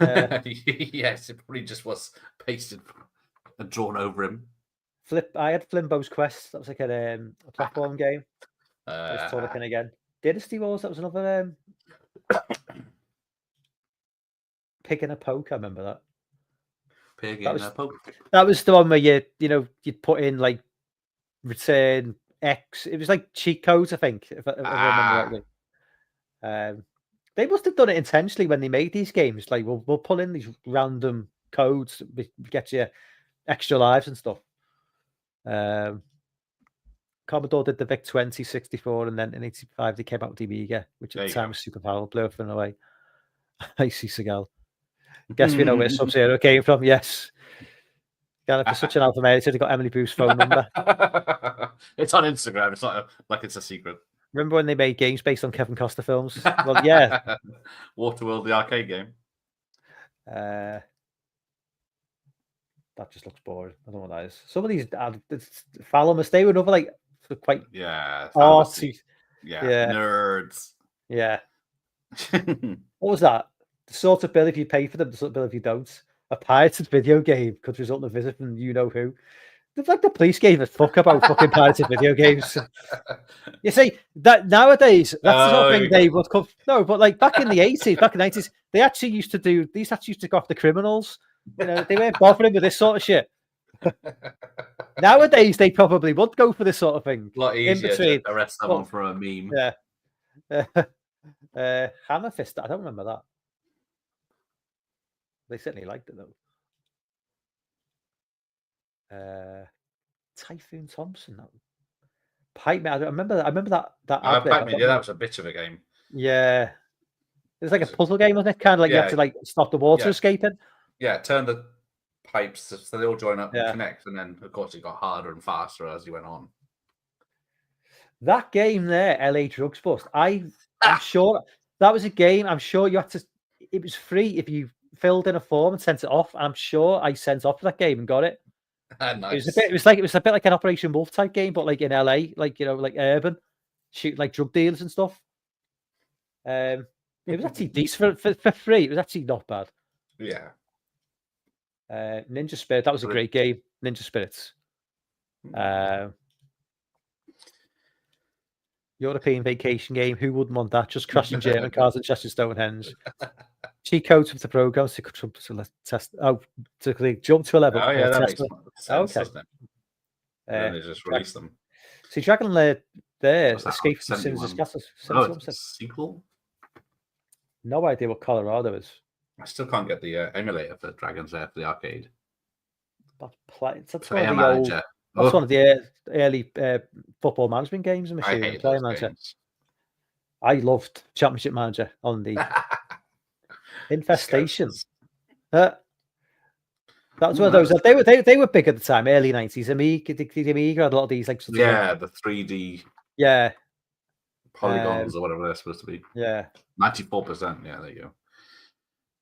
Yes, it probably just was pasted and drawn over him. I had Flimbo's Quest. That was like a platform game. Just talking again. Dynasty Wars. That was another Pig in a Poke. I remember that. Pig in a Poke. That was the one where you'd put in like return X. It was like cheat codes, I think, if I remember rightly. They must have done it intentionally when they made these games. Like we'll pull in these random codes, get you extra lives and stuff. Commodore did the VIC 20, 64, and then in 85 they came out with the Amiga, which at the time was super powerful, blew everything away. I see Seagal. Guess we know where Sub-Zero came from. Yes. Gareth is such an alpha male. He said he got Emily Booth's phone number. It's on Instagram. It's not like it's a secret. Remember when they made games based on Kevin Costner films? Well, yeah. Waterworld, the arcade game. That just looks boring. I don't know what that is. Some of these Thalamus, they were another like quite artsy. Yeah, nerds. Yeah. What was that? The sort of bill if you pay for them, the sort of bill if you don't. A pirated video game could result in a visit from you know who. It's like the police gave a fuck about fucking pirated video games. You see that nowadays, that's the sort of thing they would come. No, but like back in the 80s, they actually used to do these. Actually used to go after criminals. You know, they weren't bothering with this sort of shit. Nowadays, they probably would go for this sort of thing. A lot easier to arrest someone for a meme. Yeah. Hammer Fist. I don't remember that. They certainly liked it though. Typhoon Thompson. Pipe Man. I remember that. Pipe Man, that was a bit of a game. Yeah. It was like a puzzle game, wasn't it? Kind of like you had to like stop the water escaping. Yeah, turn the pipes so they all join up and connect, and then of course it got harder and faster as you went on. That game there, LA Drugs Bust. I'm sure that was a game. I'm sure you had to. It was free if you filled in a form and sent it off. I'm sure I sent off that game and got it. Nice. It was a bit like an Operation Wolf type game, but like in LA, like like urban, shoot like drug dealers and stuff. It was actually decent for free. It was actually not bad. Yeah. Ninja Spirit. That was a great game. Ninja Spirits. European vacation game. Who wouldn't want that? Just crashing German cars and Chester Stonehenge. Cheat codes for the programs to test. To jump to a level. Oh yeah, that makes sense. Okay. And they just release them. See, Dragon Lair there, Escape from Sins' Castle. It's a sequel? No idea what Colorado is. I still can't get the emulator for Dragon's Lair for the arcade. That's one of the early football management games. I'm assuming. Player Manager. I loved Championship Manager on the Infestation. That was one of those. They were big at the time, early 90s. The Amiga had a lot of these like the 3D polygons or whatever they're supposed to be. Yeah. 94%. Yeah, there you go.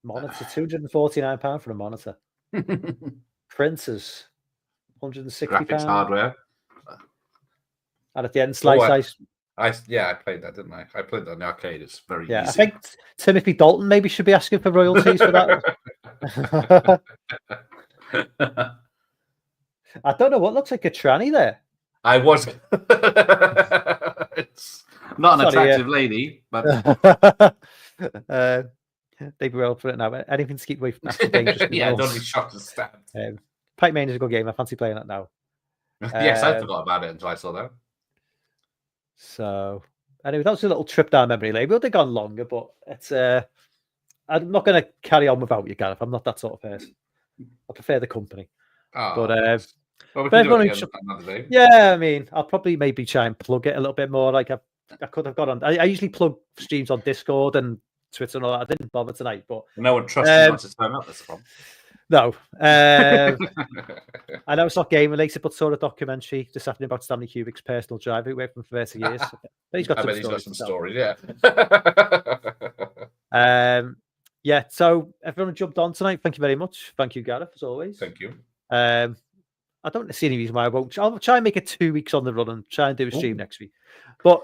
Monitor, £249 for a monitor. Printers, £160. Graphics hardware. And at the end, slice. I played that, didn't I? I played that in the arcade. It's very easy. I think Timothy Dalton maybe should be asking for royalties for that. I don't know what looks like a tranny there. I was. It's not an attractive lady, but they'd be well for it now. Anything to keep away from natural dangerous. Don't be shocked and stabbed. Pipe Man is a good game. I fancy playing that now. Yes, I forgot about it until I saw that. So anyway, that was a little trip down memory lane. We would have gone longer, but it's I'm not going to carry on without you, Gareth. I'm not that sort of person. I prefer the company. But I mean, I'll probably maybe try and plug it a little bit more. Like I could have got on. I usually plug streams on Discord and Twitter and all that. I didn't bother tonight, but no one trusts you not to turn up. That's the problem. No, I know it's not game related, but saw a documentary this afternoon about Stanley Kubrick's personal drive. He worked for 30 years. He's got some stories. Yeah. So everyone jumped on tonight. Thank you very much. Thank you, Gareth, as always. Thank you. I don't see any reason why I won't. I'll try and make it 2 weeks on the run and try and do a stream next week. But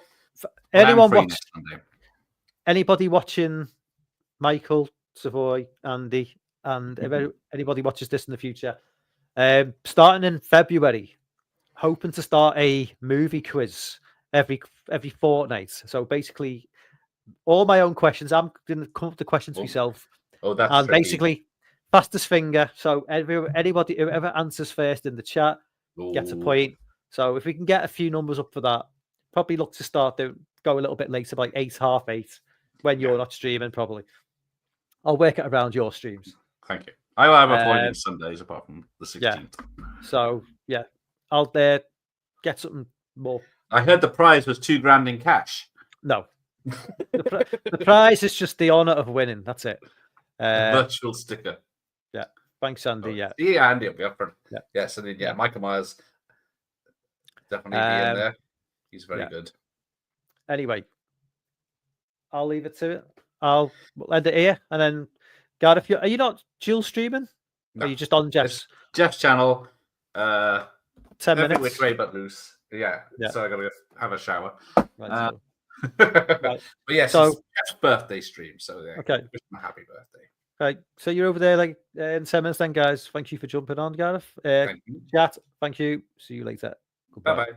anybody watching, Michael, Savoy, Andy, and if anybody watches this in the future, starting in February, hoping to start a movie quiz every fortnight. So basically, all my own questions. I'm going to come up with the questions myself. Oh, that's and tricky. Basically fastest finger. So anybody whoever answers first in the chat gets a point. So if we can get a few numbers up for that, probably look to go a little bit later, like 8, half 8, when you're not streaming. Probably, I'll work it around your streams. Thank you. I'm avoiding Sundays apart from the 16th. Yeah. So yeah, I'll get something more. I heard the prize was $2,000 in cash. No, the prize is just the honor of winning. That's it. A virtual sticker. Yeah. Thanks, Andy. Oh, yeah, Andy will be up front. Yeah. Yes, and then Michael Myers definitely be in there. He's very good. Anyway, I'll leave it to it. I'll end it here, and then Gareth, are you not dual streaming? No. Are you just on Jeff's? It's Jeff's channel? 10 every minutes. Which way but loose. Yeah. So I gotta have a shower. Right. But yes, so, it's Jeff's birthday stream. So okay. Wish him a happy birthday. Right. So you're over there like in 10 minutes then, guys. Thank you for jumping on, Gareth. Thank you. Chat. Thank you. See you later. Bye bye.